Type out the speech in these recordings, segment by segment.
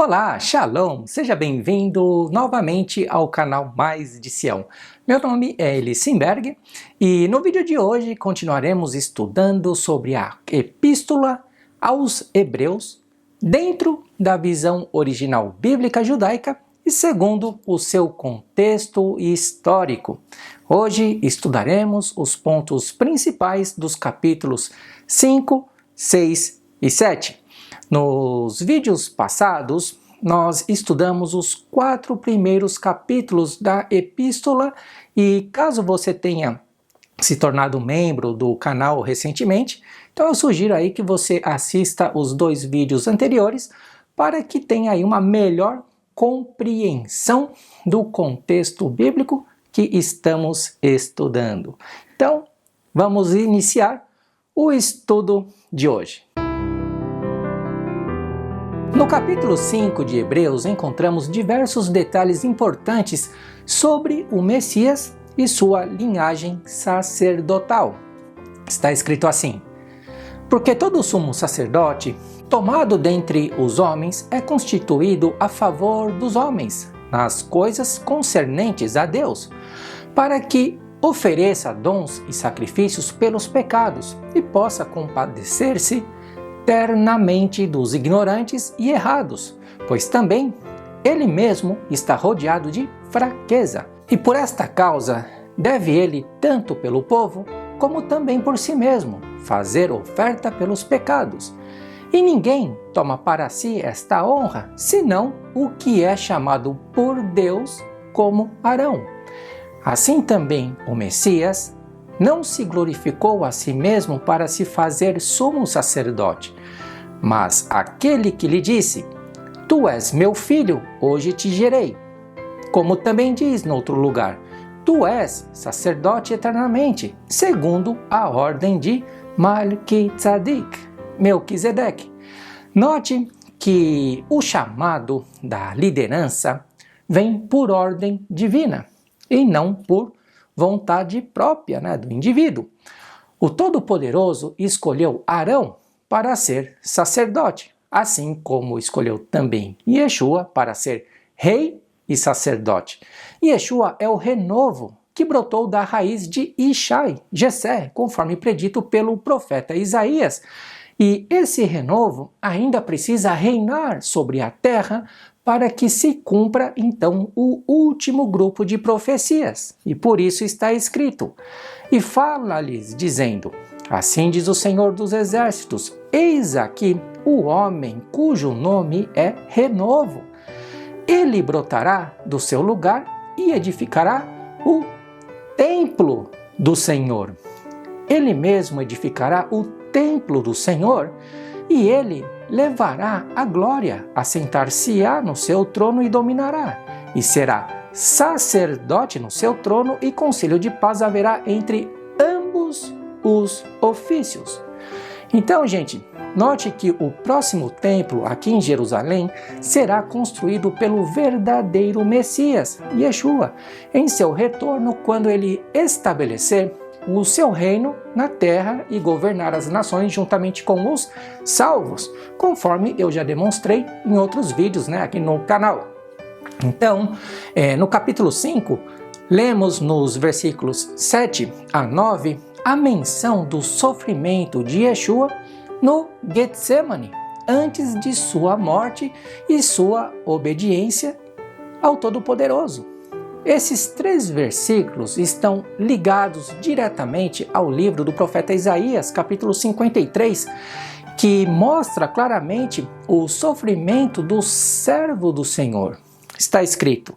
Olá, Shalom! Seja bem-vindo novamente ao canal Mais de Sião. Meu nome é Eli Simberg e no vídeo de hoje continuaremos estudando sobre a Epístola aos Hebreus dentro da visão original bíblica judaica e segundo o seu contexto histórico. Hoje estudaremos os pontos principais dos capítulos 5, 6 e 7. Nos vídeos passados, nós estudamos os 4 primeiros capítulos da epístola e caso você tenha se tornado membro do canal recentemente, então eu sugiro aí que você assista os 2 vídeos anteriores para que tenha aí uma melhor compreensão do contexto bíblico que estamos estudando. Então, vamos iniciar o estudo de hoje. No capítulo 5 de Hebreus encontramos diversos detalhes importantes sobre o Messias e sua linhagem sacerdotal. Está escrito assim: porque todo sumo sacerdote, tomado dentre os homens, é constituído a favor dos homens, nas coisas concernentes a Deus, para que ofereça dons e sacrifícios pelos pecados e possa compadecer-se eternamente dos ignorantes e errados, pois também ele mesmo está rodeado de fraqueza. E por esta causa deve ele, tanto pelo povo, como também por si mesmo, fazer oferta pelos pecados. E ninguém toma para si esta honra, senão o que é chamado por Deus como Arão. Assim também o Messias não se glorificou a si mesmo para se fazer sumo sacerdote, mas aquele que lhe disse: Tu és meu filho, hoje te gerei. Como também diz no outro lugar: Tu és sacerdote eternamente, segundo a ordem de Melquisedeque. Note que o chamado da liderança vem por ordem divina e não por vontade própria, do indivíduo. O Todo-Poderoso escolheu Arão para ser sacerdote, assim como escolheu também Yeshua para ser rei e sacerdote. Yeshua é o renovo que brotou da raiz de Ishai, Jessé, conforme predito pelo profeta Isaías. E esse renovo ainda precisa reinar sobre a terra para que se cumpra então o último grupo de profecias. E por isso está escrito: e fala-lhes dizendo: assim diz o Senhor dos Exércitos, eis aqui o homem cujo nome é Renovo. Ele brotará do seu lugar e edificará o templo do Senhor. Ele mesmo edificará o templo do Senhor e ele levará a glória, assentar-se-á no seu trono e dominará, e será sacerdote no seu trono, e conselho de paz haverá entre ambos os ofícios. Então, gente, note que o próximo templo aqui em Jerusalém será construído pelo verdadeiro Messias, Yeshua, em seu retorno, quando ele estabelecer o seu reino na terra e governar as nações juntamente com os salvos, conforme eu já demonstrei em outros vídeos aqui no canal. Então, no capítulo 5, lemos nos versículos 7 a 9 a menção do sofrimento de Yeshua no Getsemane, antes de sua morte e sua obediência ao Todo-Poderoso. Esses 3 versículos estão ligados diretamente ao livro do profeta Isaías, capítulo 53, que mostra claramente o sofrimento do servo do Senhor. Está escrito: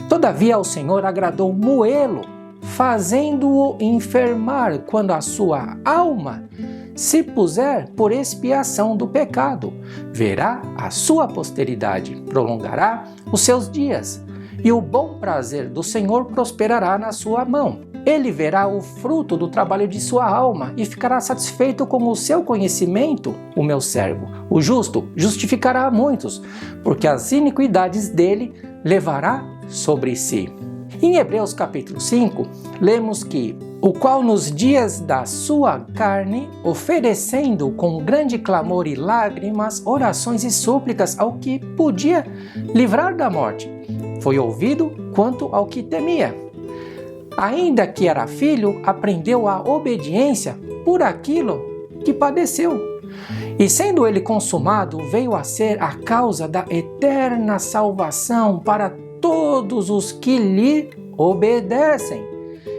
todavia o Senhor agradou moê-lo, fazendo-o enfermar quando a sua alma se puser por expiação do pecado. Verá a sua posteridade, prolongará os seus dias, e o bom prazer do Senhor prosperará na sua mão. Ele verá o fruto do trabalho de sua alma e ficará satisfeito com o seu conhecimento, o meu servo. O justo justificará a muitos, porque as iniquidades dele levará sobre si. Em Hebreus capítulo 5, lemos que o qual nos dias da sua carne, oferecendo com grande clamor e lágrimas, orações e súplicas ao que podia livrar da morte, foi ouvido quanto ao que temia. Ainda que era filho, aprendeu a obediência por aquilo que padeceu. E sendo ele consumado, veio a ser a causa da eterna salvação para todos os que lhe obedecem,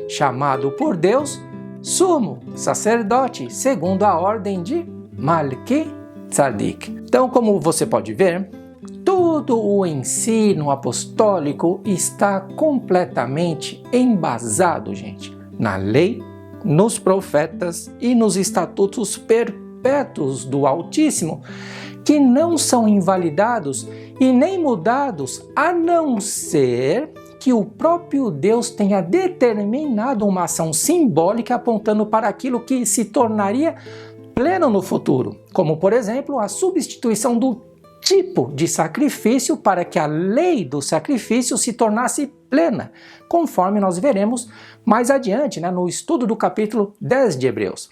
chamado por Deus sumo sacerdote, segundo a ordem de Malquitzedek. Então, como você pode ver, todo o ensino apostólico está completamente embasado, gente, na lei, nos profetas e nos estatutos perpétuos do Altíssimo, que não são invalidados e nem mudados, a não ser que o próprio Deus tenha determinado uma ação simbólica apontando para aquilo que se tornaria pleno no futuro, como, por exemplo, a substituição do tipo de sacrifício para que a lei do sacrifício se tornasse plena, conforme nós veremos mais adiante, no estudo do capítulo 10 de Hebreus.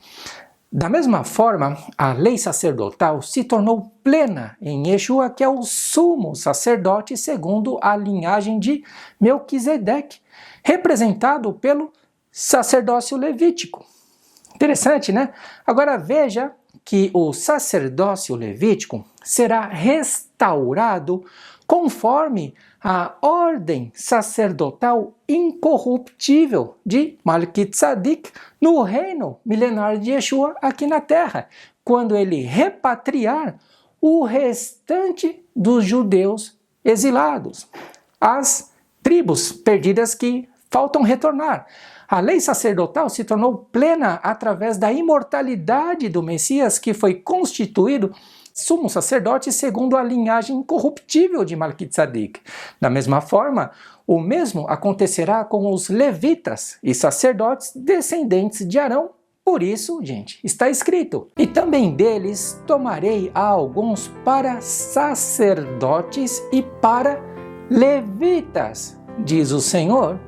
Da mesma forma, a lei sacerdotal se tornou plena em Yeshua, que é o sumo sacerdote segundo a linhagem de Melquisedeque, representado pelo sacerdócio levítico. Interessante, né? Agora veja que o sacerdócio levítico será restaurado conforme a ordem sacerdotal incorruptível de Malquitzedek no reino milenar de Yeshua aqui na terra, quando ele repatriar o restante dos judeus exilados, as tribos perdidas que faltam retornar. A lei sacerdotal se tornou plena através da imortalidade do Messias, que foi constituído sumo sacerdote segundo a linhagem incorruptível de Malquitzedek. Da mesma forma, o mesmo acontecerá com os levitas e sacerdotes descendentes de Arão. Por isso, gente, está escrito: e também deles tomarei a alguns para sacerdotes e para levitas, diz o Senhor,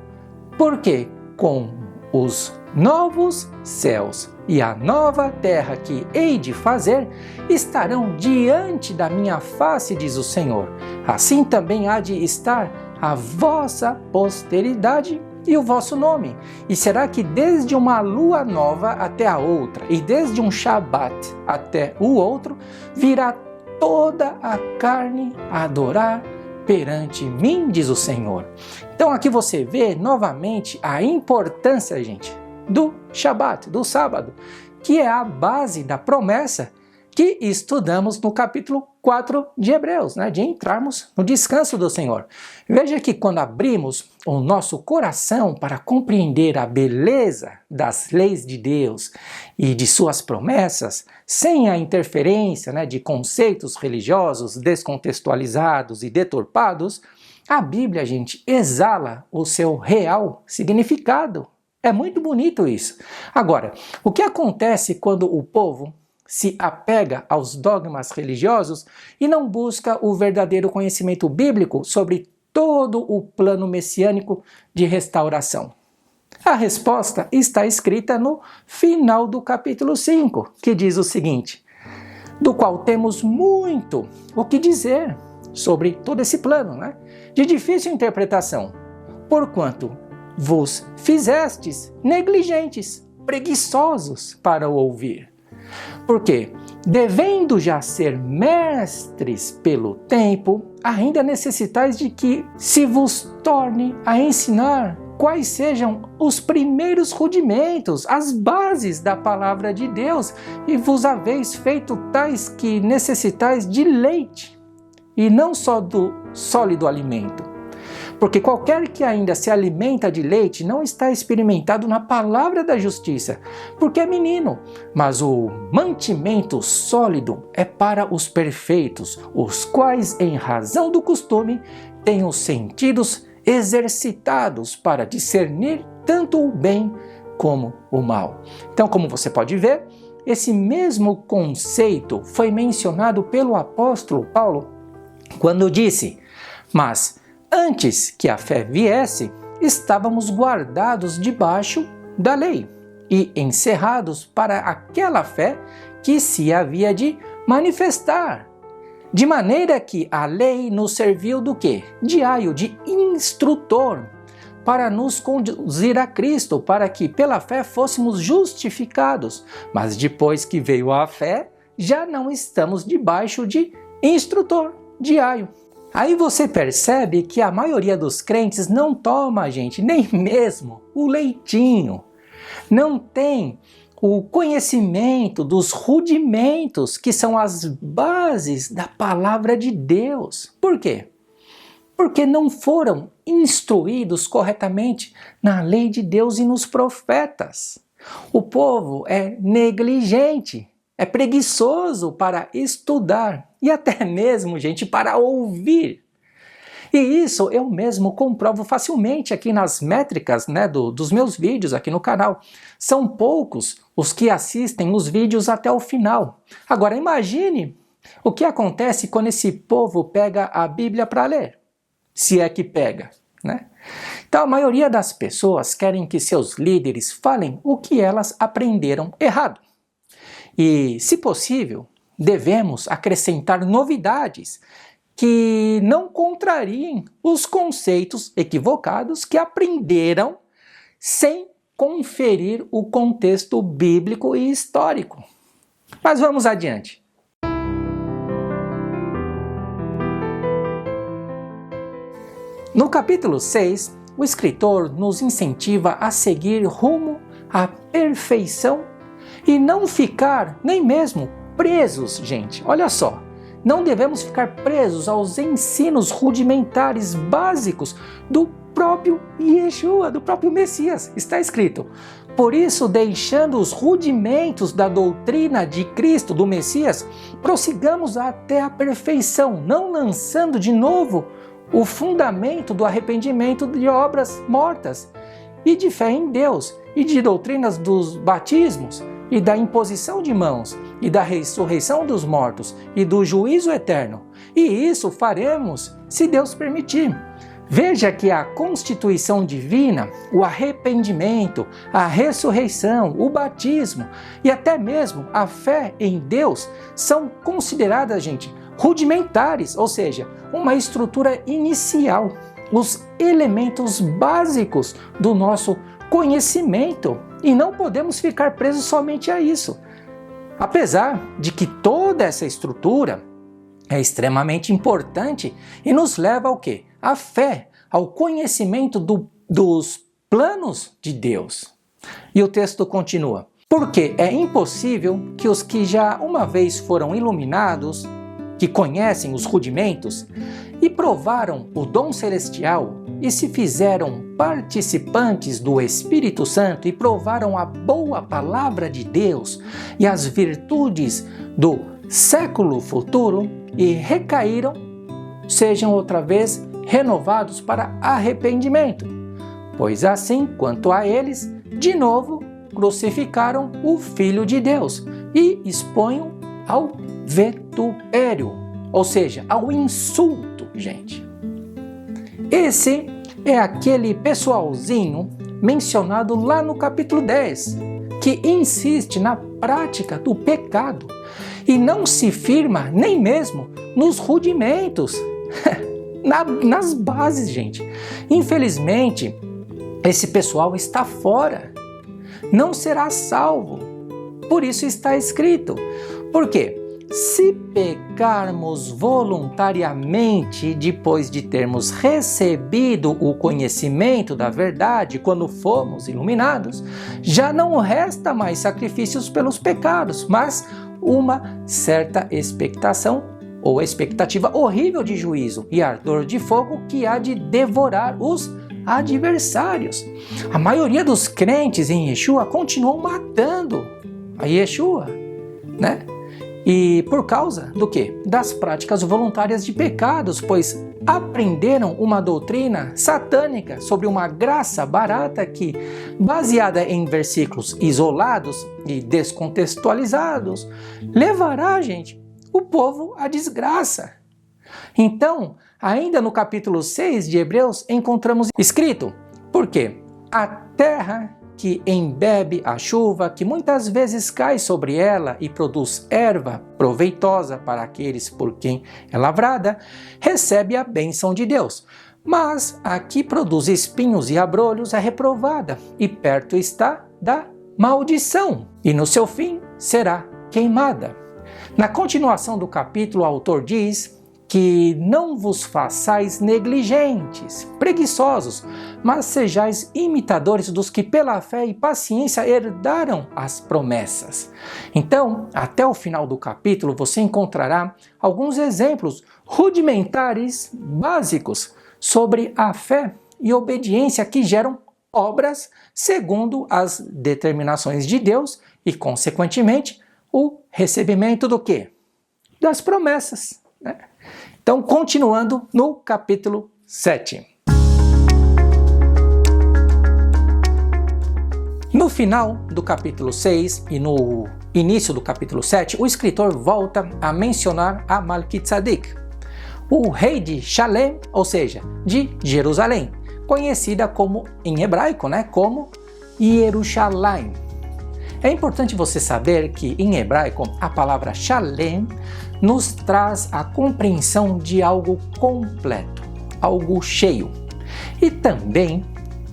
porque com os novos céus e a nova terra que hei de fazer estarão diante da minha face, diz o Senhor. Assim também há de estar a vossa posteridade e o vosso nome. E será que desde uma lua nova até a outra, e desde um Shabat até o outro, virá toda a carne a adorar perante mim, diz o Senhor. Então aqui você vê novamente a importância, gente, do Shabat, do sábado, que é a base da promessa que estudamos no capítulo 4 de Hebreus, de entrarmos no descanso do Senhor. Veja que quando abrimos o nosso coração para compreender a beleza das leis de Deus e de suas promessas, sem a interferência de conceitos religiosos descontextualizados e deturpados, a Bíblia, gente, exala o seu real significado. É muito bonito isso. Agora, o que acontece quando o povo se apega aos dogmas religiosos e não busca o verdadeiro conhecimento bíblico sobre todo o plano messiânico de restauração? A resposta está escrita no final do capítulo 5, que diz o seguinte: do qual temos muito o que dizer sobre todo esse plano, de difícil interpretação, porquanto vos fizestes negligentes, preguiçosos para o ouvir. Porque, devendo já ser mestres pelo tempo, ainda necessitais de que se vos torne a ensinar quais sejam os primeiros rudimentos, as bases da palavra de Deus, e vos haveis feito tais que necessitais de leite, e não só do sólido alimento. Porque qualquer que ainda se alimenta de leite não está experimentado na palavra da justiça, porque é menino. Mas o mantimento sólido é para os perfeitos, os quais, em razão do costume, têm os sentidos exercitados para discernir tanto o bem como o mal. Então, como você pode ver, esse mesmo conceito foi mencionado pelo apóstolo Paulo quando disse: mas antes que a fé viesse, estávamos guardados debaixo da lei. e encerrados para aquela fé que se havia de manifestar. De maneira que a lei nos serviu do quê? De aio, de instrutor, para nos conduzir a Cristo, para que pela fé fôssemos justificados. Mas depois que veio a fé, já não estamos debaixo de instrutor, de aio. Aí você percebe que a maioria dos crentes não toma, gente, nem mesmo o leitinho. Não tem o conhecimento dos rudimentos que são as bases da palavra de Deus. Por quê? Porque não foram instruídos corretamente na lei de Deus e nos profetas. O povo é negligente, é preguiçoso para estudar e até mesmo, gente, para ouvir. E isso eu mesmo comprovo facilmente aqui nas métricas, dos meus vídeos aqui no canal. São poucos os que assistem os vídeos até o final. Agora imagine o que acontece quando esse povo pega a Bíblia para ler. Se é que pega, né? Então a maioria das pessoas querem que seus líderes falem o que elas aprenderam errado. E, se possível, devemos acrescentar novidades que não contrariem os conceitos equivocados que aprenderam sem conferir o contexto bíblico e histórico. Mas vamos adiante. No capítulo 6, o escritor nos incentiva a seguir rumo à perfeição e não ficar nem mesmo presos, gente. Olha só. Não devemos ficar presos aos ensinos rudimentares básicos do próprio Yeshua, do próprio Messias. Está escrito: por isso, deixando os rudimentos da doutrina de Cristo, do Messias, prossigamos até a perfeição, não lançando de novo o fundamento do arrependimento de obras mortas, e de fé em Deus, e de doutrinas dos batismos, e da imposição de mãos, e da ressurreição dos mortos, e do juízo eterno. E isso faremos, se Deus permitir. Veja que a constituição divina, o arrependimento, a ressurreição, o batismo e até mesmo a fé em Deus são consideradas, gente, rudimentares, ou seja, uma estrutura inicial, os elementos básicos do nosso conhecimento. E não podemos ficar presos somente a isso. Apesar de que toda essa estrutura é extremamente importante e nos leva ao quê? A fé, ao conhecimento dos planos de Deus. E o texto continua: porque é impossível que os que já uma vez foram iluminados, que conhecem os rudimentos e provaram o dom celestial e se fizeram participantes do Espírito Santo e provaram a boa palavra de Deus e as virtudes do século futuro e recaíram, sejam outra vez renovados para arrependimento. Pois assim, quanto a eles, de novo crucificaram o Filho de Deus e exponham ao vitupério, ou seja, ao insulto, gente. Esse é aquele pessoalzinho mencionado lá no capítulo 10, que insiste na prática do pecado e não se firma nem mesmo nos rudimentos, nas bases, gente. Infelizmente, esse pessoal está fora, não será salvo. Por isso está escrito. Por quê? Se pecarmos voluntariamente depois de termos recebido o conhecimento da verdade, quando fomos iluminados, já não resta mais sacrifícios pelos pecados, mas uma certa expectação ou expectativa horrível de juízo e ardor de fogo que há de devorar os adversários. A maioria dos crentes em Yeshua continuam matando a Yeshua, né? E por causa do quê? Das práticas voluntárias de pecados, pois aprenderam uma doutrina satânica sobre uma graça barata que, baseada em versículos isolados e descontextualizados, levará, gente, o povo à desgraça. Então, ainda no capítulo 6 de Hebreus, encontramos escrito: porque a terra que embebe a chuva, que muitas vezes cai sobre ela e produz erva proveitosa para aqueles por quem é lavrada, recebe a bênção de Deus. Mas a que produz espinhos e abrolhos é reprovada, e perto está da maldição, e no seu fim será queimada. Na continuação do capítulo, o autor diz que não vos façais negligentes, preguiçosos, mas sejais imitadores dos que pela fé e paciência herdaram as promessas. Então, até o final do capítulo, você encontrará alguns exemplos rudimentares, básicos, sobre a fé e obediência que geram obras segundo as determinações de Deus e, consequentemente, o recebimento do quê? Das promessas, né? Então, continuando no capítulo 7. No final do capítulo 6 e no início do capítulo 7, o escritor volta a mencionar a Malquitzadek, o rei de Shalem, ou seja, de Jerusalém, conhecida como, em hebraico, como Yerushalayim. É importante você saber que, em hebraico, a palavra Shalem nos traz a compreensão de algo completo, algo cheio. E também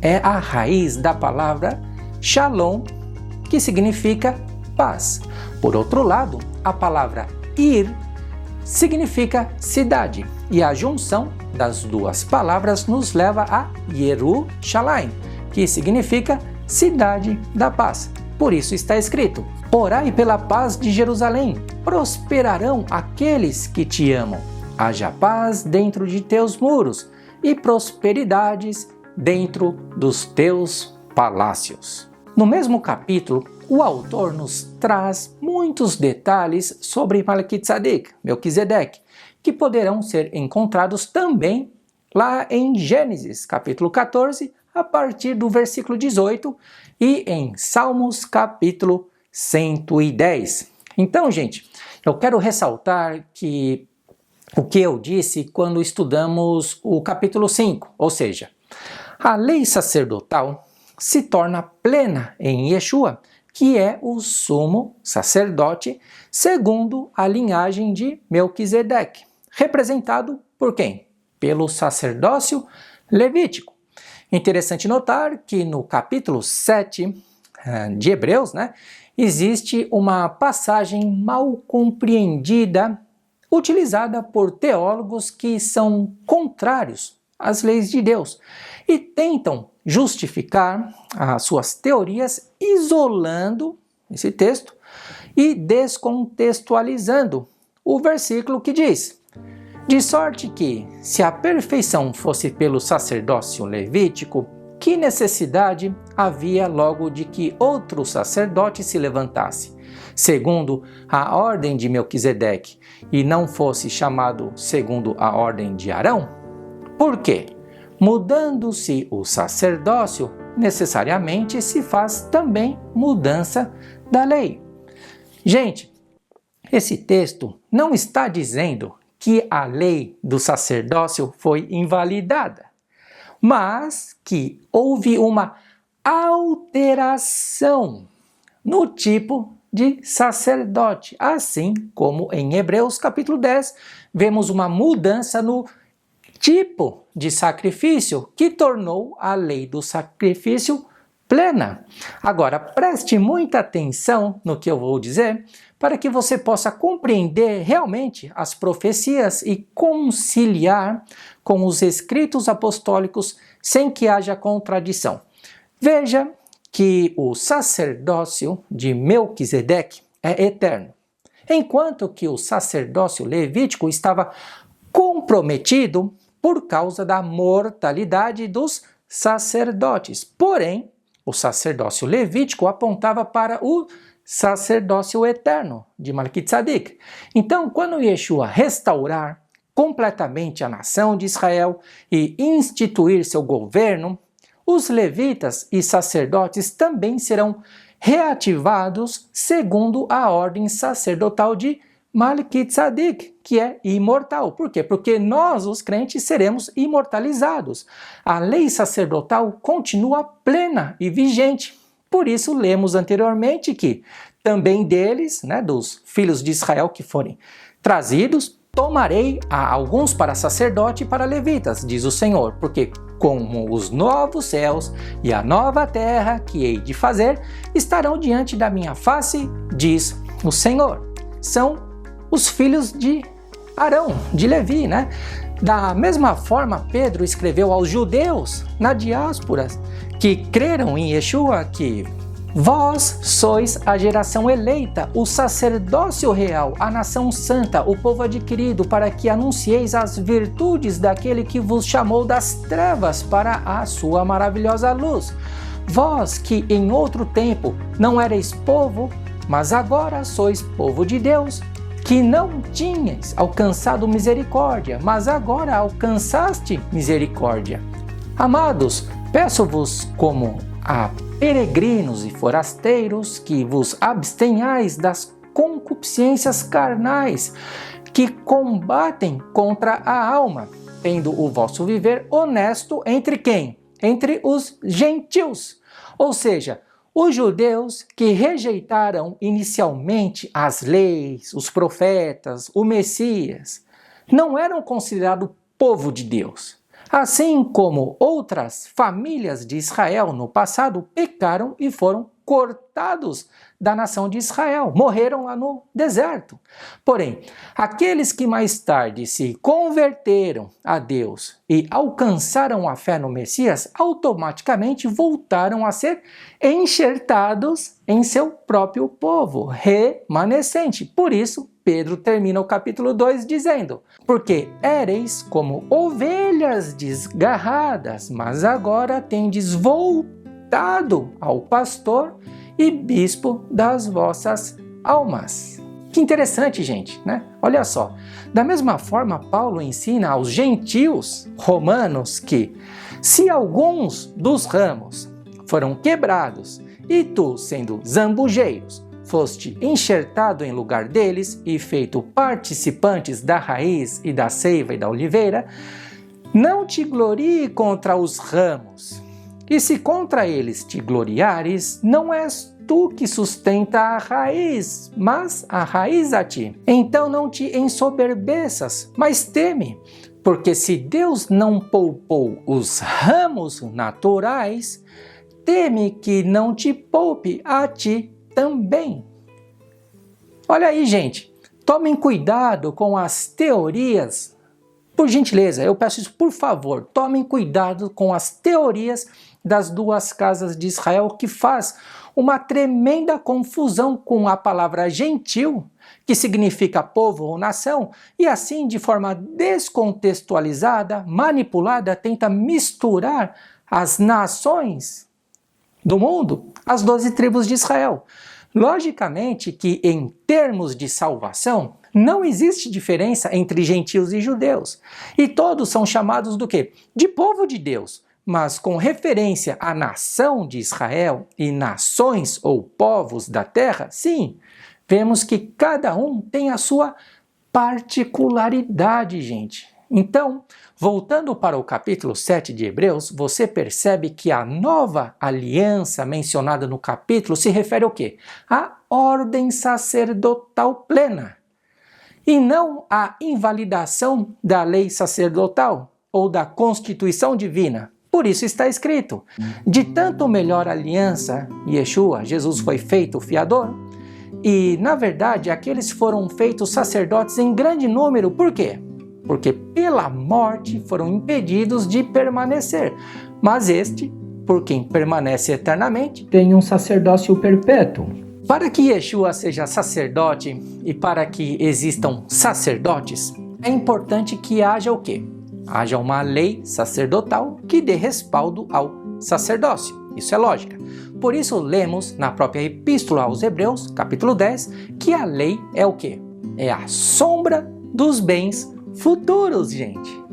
é a raiz da palavra Shalom, que significa paz. Por outro lado, a palavra Ir significa cidade, e a junção das duas palavras nos leva a Yerushalayim, que significa cidade da paz. Por isso está escrito: orai pela paz de Jerusalém, prosperarão aqueles que te amam. Haja paz dentro de teus muros e prosperidades dentro dos teus palácios. No mesmo capítulo, o autor nos traz muitos detalhes sobre Malquitzadek, Melquisedeque, que poderão ser encontrados também lá em Gênesis, capítulo 14, a partir do versículo 18, e em Salmos, capítulo 110. Então, gente, eu quero ressaltar que o que eu disse quando estudamos o capítulo 5, ou seja, a lei sacerdotal se torna plena em Yeshua, que é o sumo sacerdote segundo a linhagem de Melquisedeque, representado por quem? Pelo sacerdócio levítico. Interessante notar que no capítulo 7 de Hebreus, existe uma passagem mal compreendida, utilizada por teólogos que são contrários às leis de Deus e tentam justificar as suas teorias isolando esse texto e descontextualizando o versículo que diz: de sorte que, se a perfeição fosse pelo sacerdócio levítico, que necessidade havia logo de que outro sacerdote se levantasse, segundo a ordem de Melquisedeque, e não fosse chamado segundo a ordem de Arão? Por quê? Mudando-se o sacerdócio, necessariamente se faz também mudança da lei. Gente, esse texto não está dizendo que a lei do sacerdócio foi invalidada, mas que houve uma alteração no tipo de sacerdote, assim como em Hebreus capítulo 10 vemos uma mudança no tipo de sacrifício que tornou a lei do sacrifício plena. Agora, preste muita atenção no que eu vou dizer para que você possa compreender realmente as profecias e conciliar com os escritos apostólicos sem que haja contradição. Veja que o sacerdócio de Melquisedeque é eterno, enquanto que o sacerdócio levítico estava comprometido por causa da mortalidade dos sacerdotes. Porém, o sacerdócio levítico apontava para o sacerdócio eterno de Malquitzadek. Então, quando Yeshua restaurar completamente a nação de Israel e instituir seu governo, os levitas e sacerdotes também serão reativados segundo a ordem sacerdotal de Malquitzadek, que é imortal. Por quê? Porque nós, os crentes, seremos imortalizados. A lei sacerdotal continua plena e vigente. Por isso lemos anteriormente que também deles, né, dos filhos de Israel que forem trazidos, tomarei a alguns para sacerdote e para levitas, diz o Senhor, porque como os novos céus e a nova terra que hei de fazer estarão diante da minha face, diz o Senhor. São os filhos de Arão, de Levi, né? Da mesma forma, Pedro escreveu aos judeus na diáspora que creram em Yeshua que vós sois a geração eleita, o sacerdócio real, a nação santa, o povo adquirido, para que anuncieis as virtudes daquele que vos chamou das trevas para a sua maravilhosa luz. Vós que em outro tempo não erais povo, mas agora sois povo de Deus, que não tinhas alcançado misericórdia, mas agora alcançaste misericórdia. Amados, peço-vos como a peregrinos e forasteiros que vos abstenhais das concupiscências carnais que combatem contra a alma, tendo o vosso viver honesto entre quem? Entre os gentios, ou seja, os judeus que rejeitaram inicialmente as leis, os profetas, o Messias, não eram considerados povo de Deus. Assim como outras famílias de Israel no passado pecaram e foram cortados da nação de Israel, morreram lá no deserto. Porém, aqueles que mais tarde se converteram a Deus e alcançaram a fé no Messias, automaticamente voltaram a ser enxertados em seu próprio povo, remanescente. Por isso, Pedro termina o capítulo 2 dizendo: porque éreis como ovelhas desgarradas, mas agora tendes voltado ao pastor e bispo das vossas almas. Que interessante, gente, né? Olha só. Da mesma forma, Paulo ensina aos gentios romanos que, se alguns dos ramos foram quebrados e tu, sendo zambujeiros, foste enxertado em lugar deles e feito participantes da raiz e da seiva e da oliveira, não te glorie contra os ramos. E se contra eles te gloriares, não és tu que sustenta a raiz, mas a raiz a ti. Então não te ensoberbeças, mas teme, porque se Deus não poupou os ramos naturais, teme que não te poupe a ti também. Olha aí, gente, tomem cuidado com as teorias. Por gentileza, eu peço isso, por favor, tomem cuidado com as teorias das duas casas de Israel, que faz uma tremenda confusão com a palavra gentil, que significa povo ou nação, e assim, de forma descontextualizada, manipulada, tenta misturar as nações do mundo, as 12 tribos de Israel. Logicamente que, em termos de salvação, não existe diferença entre gentios e judeus. E todos são chamados do quê? De povo de Deus. Mas com referência à nação de Israel e nações ou povos da terra, sim, vemos que cada um tem a sua particularidade, gente. Então, voltando para o capítulo 7 de Hebreus, você percebe que a nova aliança mencionada no capítulo se refere ao quê? À ordem sacerdotal plena, e não à invalidação da lei sacerdotal ou da constituição divina. Por isso está escrito: de tanto melhor aliança, Yeshua, Jesus foi feito fiador, e na verdade aqueles foram feitos sacerdotes em grande número. Por quê? Porque pela morte foram impedidos de permanecer, mas este, por quem permanece eternamente, tem um sacerdócio perpétuo. Para que Yeshua seja sacerdote e para que existam sacerdotes, é importante que haja o quê? Haja uma lei sacerdotal que dê respaldo ao sacerdócio. Isso é lógica. Por isso lemos na própria Epístola aos Hebreus, capítulo 10, que a lei é o quê? É a sombra dos bens futuros, gente.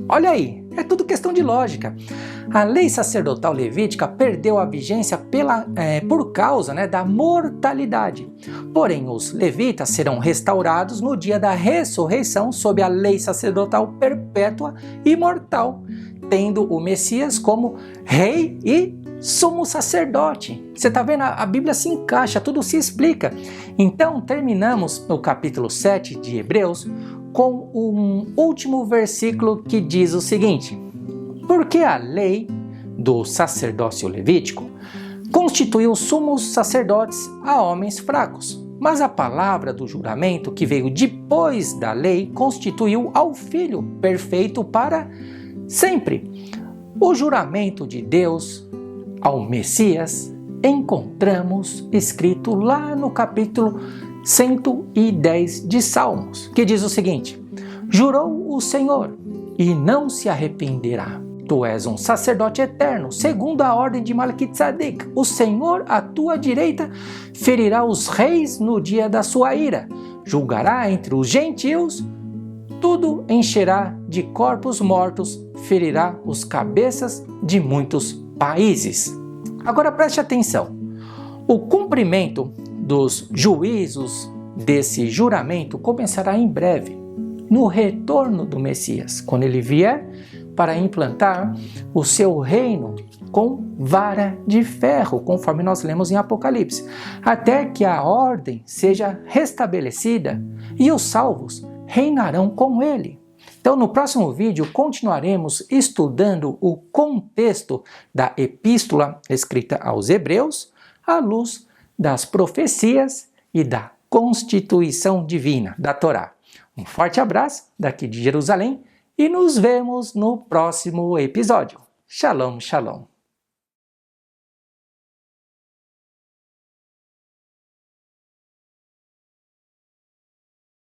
Olha aí, é tudo questão de lógica. A lei sacerdotal levítica perdeu a vigência por causa da mortalidade. Porém, os levitas serão restaurados no dia da ressurreição sob a lei sacerdotal perpétua e imortal, tendo o Messias como rei e sumo sacerdote. Você está vendo? A Bíblia se encaixa, tudo se explica. Então, terminamos o capítulo 7 de Hebreus com um último versículo que diz o seguinte: porque a lei do sacerdócio levítico constituiu sumos sacerdotes a homens fracos, mas a palavra do juramento que veio depois da lei constituiu ao Filho perfeito para sempre. O juramento de Deus ao Messias encontramos escrito lá no capítulo 110 de Salmos, que diz o seguinte: jurou o Senhor e não se arrependerá. Tu és um sacerdote eterno, segundo a ordem de Melquisedeque. O Senhor, à tua direita, ferirá os reis no dia da sua ira. Julgará entre os gentios, tudo encherá de corpos mortos, ferirá os cabeças de muitos países. Agora preste atenção. O cumprimento dos juízos desse juramento começará em breve, no retorno do Messias, quando ele vier para implantar o seu reino com vara de ferro, conforme nós lemos em Apocalipse, até que a ordem seja restabelecida e os salvos reinarão com ele. Então, no próximo vídeo, continuaremos estudando o contexto da epístola escrita aos Hebreus, à luz das profecias e da constituição divina da Torá. Um forte abraço daqui de Jerusalém e nos vemos no próximo episódio. Shalom, shalom.